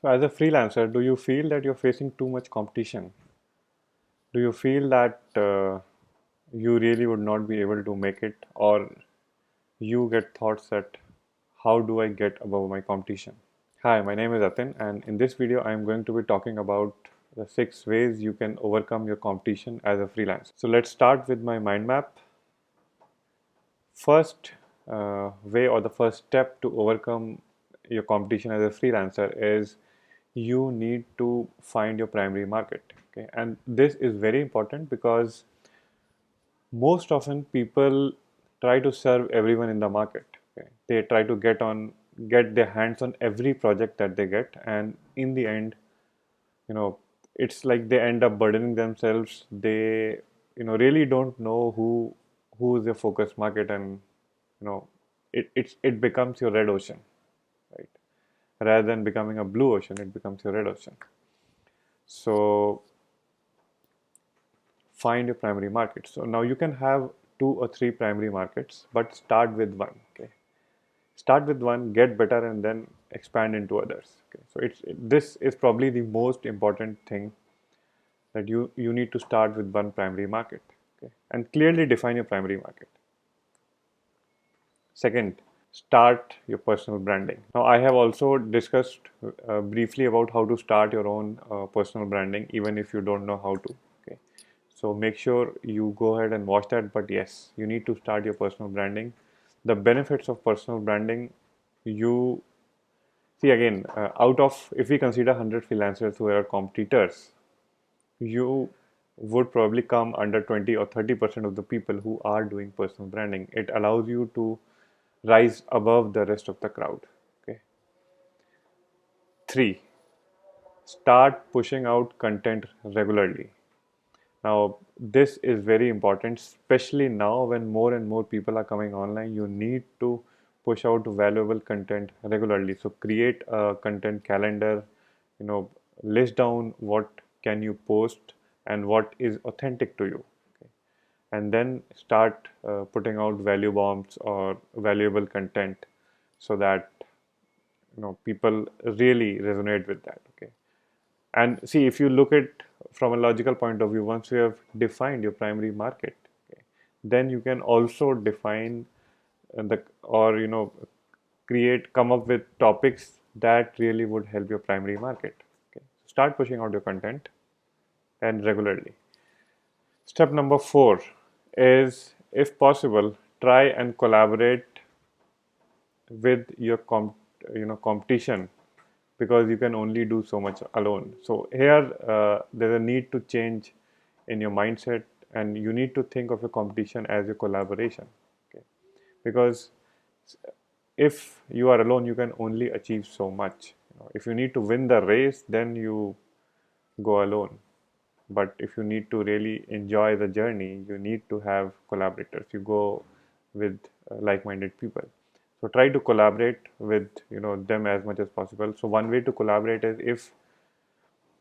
So, as a freelancer, do you feel that you're facing too much competition? Do you feel that you really would not be able to make it, or you get thoughts that how do I get above my competition? Hi, my name is Atin, and in this video, I am going to be talking about the 6 ways you can overcome your competition as a freelancer. So, let's start with my mind map. First way, or the first step to overcome your competition as a freelancer is you need to find your primary market. Okay, and this is very important because most often people try to serve everyone in the market. Okay, they try to get their hands on every project that they get, and in the end, you know, it's like they end up burdening themselves. They really don't know who is their focus market, and it becomes your red ocean, right? Rather than becoming a blue ocean, it becomes your red ocean. So find your primary market. So now you can have 2 or 3 primary markets, but start with one. Okay, start with one, get better, and then expand into others. Okay, so this is probably the most important thing, that you need to start with one primary market. Okay, and clearly define your primary market. Second, start your personal branding. Now, I have also discussed briefly about how to start your own personal branding, even if you don't know how to. Okay, so make sure you go ahead and watch that. But yes, you need to start your personal branding. The benefits of personal branding, you see again, out of, if we consider 100 freelancers who are competitors, you would probably come under 20 or 30% of the people who are doing personal branding. It allows you to rise above the rest of the crowd. Okay. 3, start pushing out content regularly. Now, this is very important, especially now when more and more people are coming online. You need to push out valuable content regularly. So create a content calendar, list down what can you post and what is authentic to you. Okay. And then start putting out value bombs or valuable content, so that people really resonate with that. Okay. And see, if you look at from a logical point of view, once you have defined your primary market, okay, then you can also define the or come up with topics that really would help your primary market. Okay. Start pushing out your content and regularly. Step number 4 is, if possible, try and collaborate with your competition, because you can only do so much alone. So here there's a need to change in your mindset, and you need to think of your competition as a collaboration. Okay, because if you are alone, you can only achieve so much. If you need to win the race, then you go alone. But if you need to really enjoy the journey, you need to have collaborators. You go with like-minded people. So try to collaborate with them as much as possible. So one way to collaborate is, if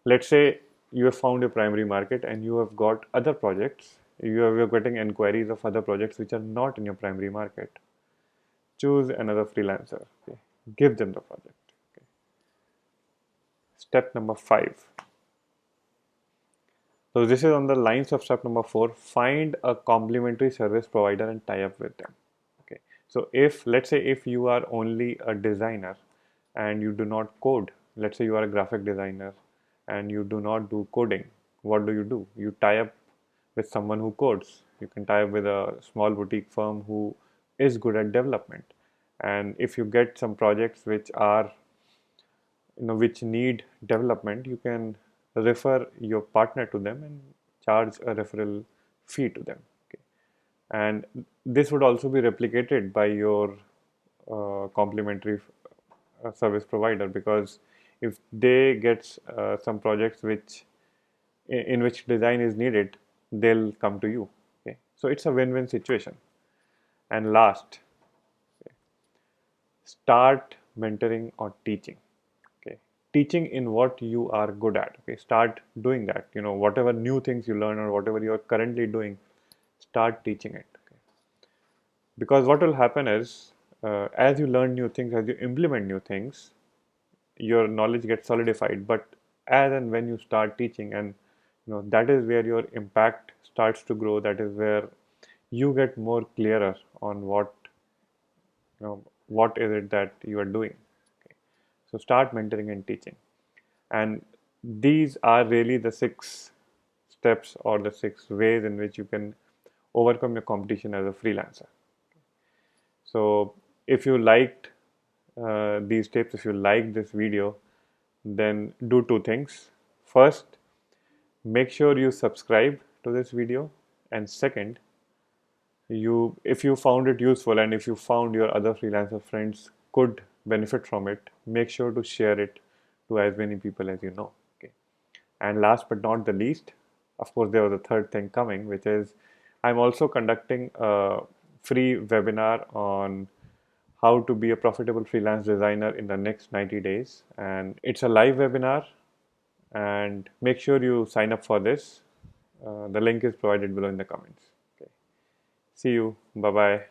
let's say you have found your primary market and you have got other projects, you're getting inquiries of other projects which are not in your primary market. Choose another freelancer. Okay. Give them the project. Okay. Step number 5. So this is on the lines of step number 4. Find a complementary service provider and tie up with them. Okay. So if, let's say, if you are only a designer and you do not code, let's say you are a graphic designer and you do not do coding, what do? You tie up with someone who codes. You can tie up with a small boutique firm who is good at development. And if you get some projects which are which need development, you can refer your partner to them and charge a referral fee to them. Okay. And this would also be replicated by your complementary service provider, because if they get some projects in which design is needed, they'll come to you. Okay. So it's a win-win situation. And last, okay, start mentoring or teaching. Okay, teaching in what you are good at. Okay, start doing that. Whatever new things you learn or whatever you are currently doing, start teaching it. Okay, because what will happen is, as you learn new things, as you implement new things, your knowledge gets solidified. But as and when you start teaching, and that is where your impact starts to grow. That is where you get more clearer on what is it that you are doing. Okay. So start mentoring and teaching. And these are really the 6 steps or the 6 ways in which you can overcome your competition as a freelancer. So if you liked these tips, if you liked this video, then do 2 things. First, make sure you subscribe to this video, and second, if you found it useful and if you found your other freelancer friends could benefit from it, make sure to share it to as many people as you know. Okay. And last but not the least, of course, there was a third thing coming, which is I'm also conducting a free webinar on how to be a profitable freelance designer in the next 90 days. And it's a live webinar, and make sure you sign up for this. The link is provided below in the comments. Okay. See you. Bye bye.